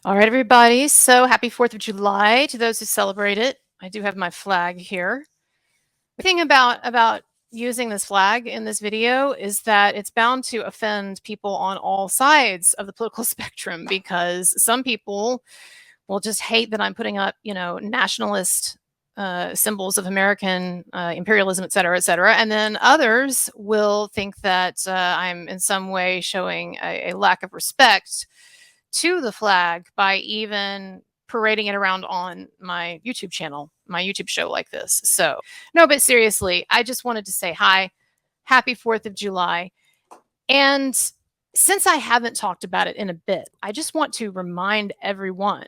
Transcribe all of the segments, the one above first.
All right, everybody. So happy 4th of July to those who celebrate it. I do have my flag here. The thing about using this flag in this video is that it's bound to offend people on all sides of the political spectrum because some people will just hate that I'm putting up, nationalist symbols of American imperialism, et cetera, et cetera. And then others will think that I'm in some way showing a lack of respect to the flag by even parading it around on my YouTube channel, my YouTube show like this. So, no, but seriously, I just wanted to say hi, happy 4th of July. And since I haven't talked about it in a bit, I just want to remind everyone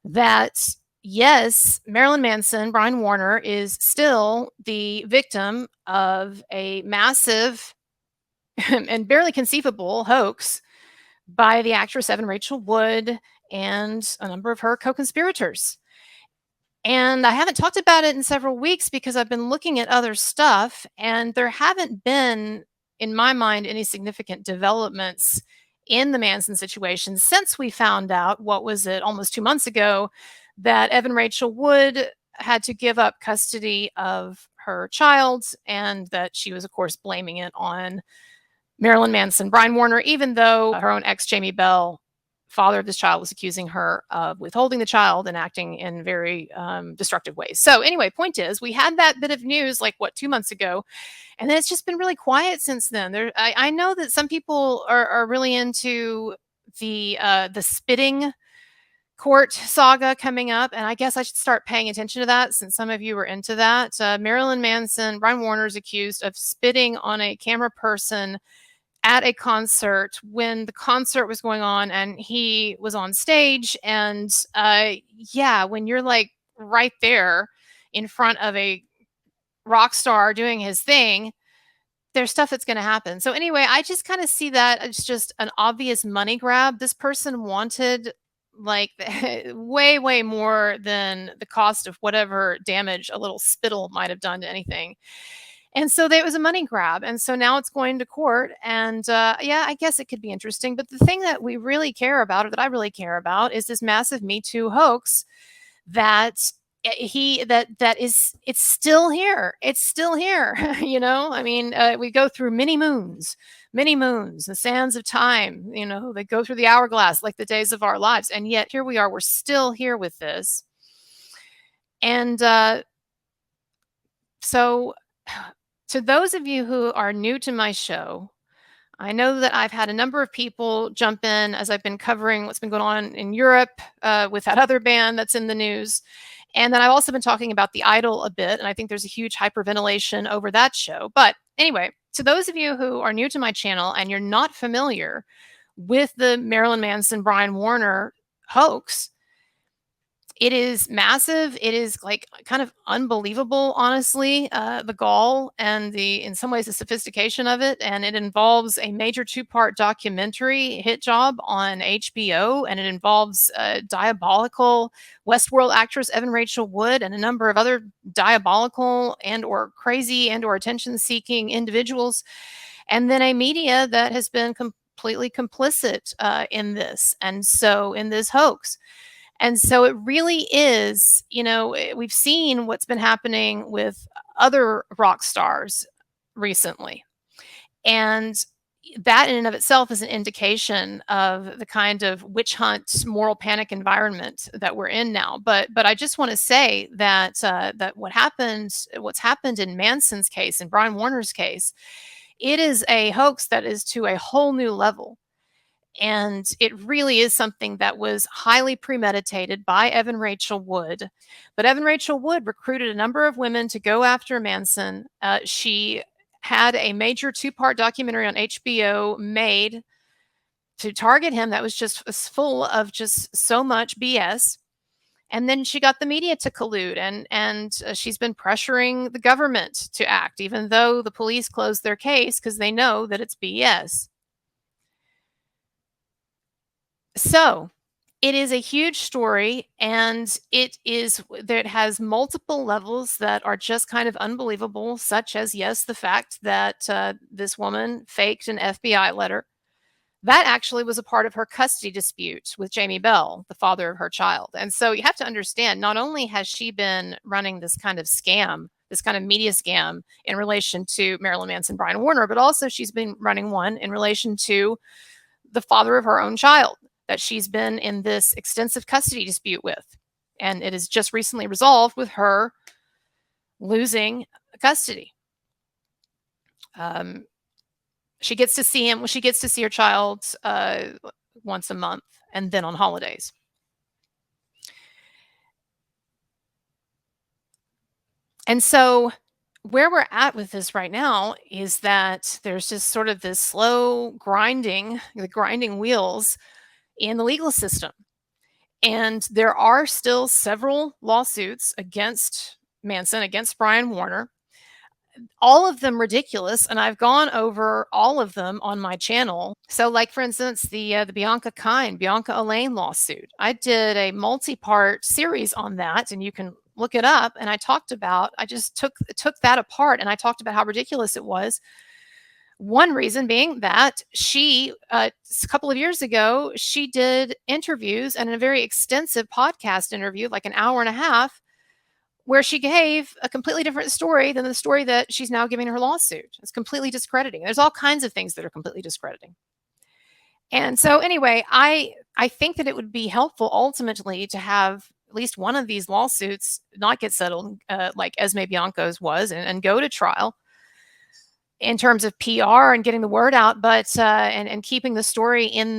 that yes, Marilyn Manson, Brian Warner, is still the victim of a massive and barely conceivable hoax by the actress Evan Rachel Wood and a number of her co-conspirators. And I haven't talked about it in several weeks because I've been looking at other stuff, and there haven't been, in my mind, any significant developments in the Manson situation since we found out, what was it, almost 2 months ago, that Evan Rachel Wood had to give up custody of her child, and that she was, of course, blaming it on Marilyn Manson, Brian Warner, even though her own ex, Jamie Bell, father of this child, was accusing her of withholding the child and acting in very destructive ways. So anyway, point is, we had that bit of news 2 months ago, and then it's just been really quiet since then. I know that some people are really into the spitting court saga coming up, and I guess I should start paying attention to that since some of you were into that. Marilyn Manson, Brian Warner is accused of spitting on a camera person at a concert when the concert was going on and he was on stage. And yeah, when you're right there in front of a rock star doing his thing, there's stuff that's going to happen. So anyway, I just kind of see that as just an obvious money grab. This person wanted way more than the cost of whatever damage a little spittle might have done to anything. And so it was a money grab. And so now it's going to court. And yeah, I guess it could be interesting. But the thing that we really care about, or that I really care about, is this massive Me Too hoax that it's still here. It's still here. I mean, we go through many moons, the sands of time, they go through the hourglass like the days of our lives. And yet here we are, we're still here with this. And so to those of you who are new to my show, I know that I've had a number of people jump in as I've been covering what's been going on in Europe with that other band that's in the news. And then I've also been talking about The Idol a bit, and I think there's a huge hyperventilation over that show. But anyway, to those of you who are new to my channel and you're not familiar with the Marilyn Manson, Brian Warner hoax, it is massive. It is kind of unbelievable, honestly, the gall and in some ways, the sophistication of it. And it involves a major 2-part documentary hit job on HBO. And it involves diabolical Westworld actress Evan Rachel Wood and a number of other diabolical and or crazy and or attention-seeking individuals. And then a media that has been completely complicit in this. And so in this hoax. And so it really is, we've seen what's been happening with other rock stars recently. And that in and of itself is an indication of the kind of witch hunt, moral panic environment that we're in now. But I just want to say that what's happened in Manson's case and Brian Warner's case, it is a hoax that is to a whole new level. And it really is something that was highly premeditated by Evan Rachel Wood. But Evan Rachel Wood recruited a number of women to go after Manson. She had a major 2-part documentary on HBO made to target him that was just full of just so much BS. And then she got the media to collude, and she's been pressuring the government to act, even though the police closed their case because they know that it's BS. So it is a huge story, and it has multiple levels that are just kind of unbelievable, such as, yes, the fact that this woman faked an FBI letter that actually was a part of her custody dispute with Jamie Bell, the father of her child. And so you have to understand, not only has she been running this kind of scam, this kind of media scam in relation to Marilyn Manson, Brian Warner, but also she's been running one in relation to the father of her own child that she's been in this extensive custody dispute with. And it is just recently resolved with her losing custody. She gets to see him. Well, she gets to see her child once a month, and then on holidays. And so, where we're at with this right now is that there's just sort of this slow grinding, the grinding wheels in the legal system. And there are still several lawsuits against Manson, against Brian Warner, all of them ridiculous, and I've gone over all of them on my channel. So, like for instance, the Bianca Elaine lawsuit. I did a multi-part series on that, and you can look it up. And I just took that apart, and I talked about how ridiculous it was. One reason being that she, a couple of years ago, she did interviews and a very extensive podcast interview, like an hour and a half, where she gave a completely different story than the story that she's now giving her lawsuit. It's completely discrediting. There's all kinds of things that are completely discrediting. And so anyway, I think that it would be helpful ultimately to have at least one of these lawsuits not get settled, like Esme Bianco's was, and go to trial in terms of PR and getting the word out, but and keeping the story in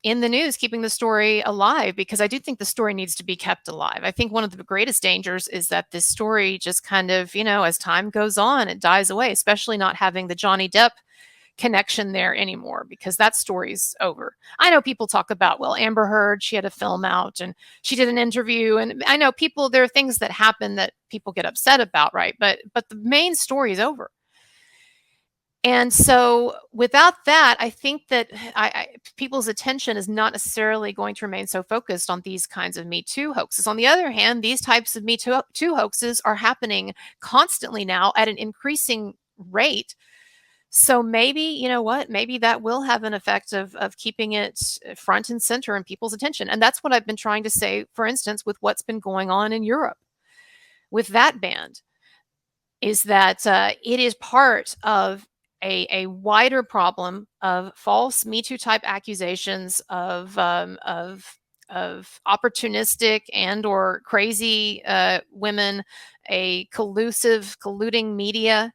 the news, keeping the story alive, because I do think the story needs to be kept alive. I think one of the greatest dangers is that this story just kind of, as time goes on, it dies away, especially not having the Johnny Depp connection there anymore, because that story's over. I know people talk about, well, Amber Heard, she had a film out and she did an interview, and I know there are things that happen that people get upset about, right? But the main story is over. And so without that, I think that people's attention is not necessarily going to remain so focused on these kinds of Me Too hoaxes. On the other hand, these types of Me Too hoaxes are happening constantly now at an increasing rate. So maybe, you know what, maybe that will have an effect of keeping it front and center in people's attention. And that's what I've been trying to say, for instance, with what's been going on in Europe with that band, is that it is part of a wider problem of false Me Too type accusations of opportunistic and or crazy women, a colluding media,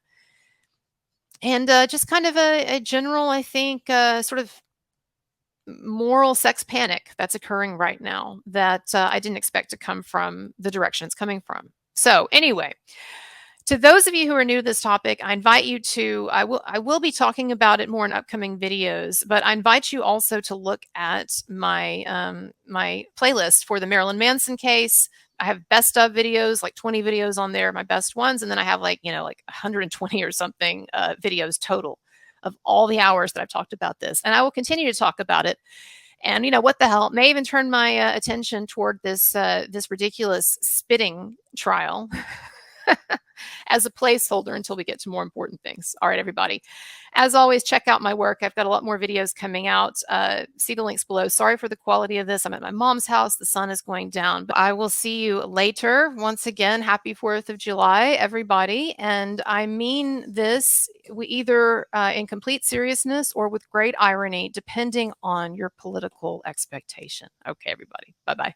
and just kind of a general, I think, sort of moral sex panic that's occurring right now that I didn't expect to come from the direction it's coming from. So anyway, to those of you who are new to this topic, I invite you to, I will be talking about it more in upcoming videos, but I invite you also to look at my my playlist for the Marilyn Manson case. I have best of videos, like 20 videos on there, my best ones, and then I have like 120 or something videos total of all the hours that I've talked about this, and I will continue to talk about it. And what the hell, may even turn my attention toward this this ridiculous spitting trial as a placeholder until we get to more important things. All right, everybody. As always, check out my work. I've got a lot more videos coming out. See the links below. Sorry for the quality of this. I'm at my mom's house. The sun is going down. But I will see you later. Once again, happy 4th of July, everybody. And I mean this either in complete seriousness or with great irony, depending on your political expectation. Okay, everybody. Bye-bye.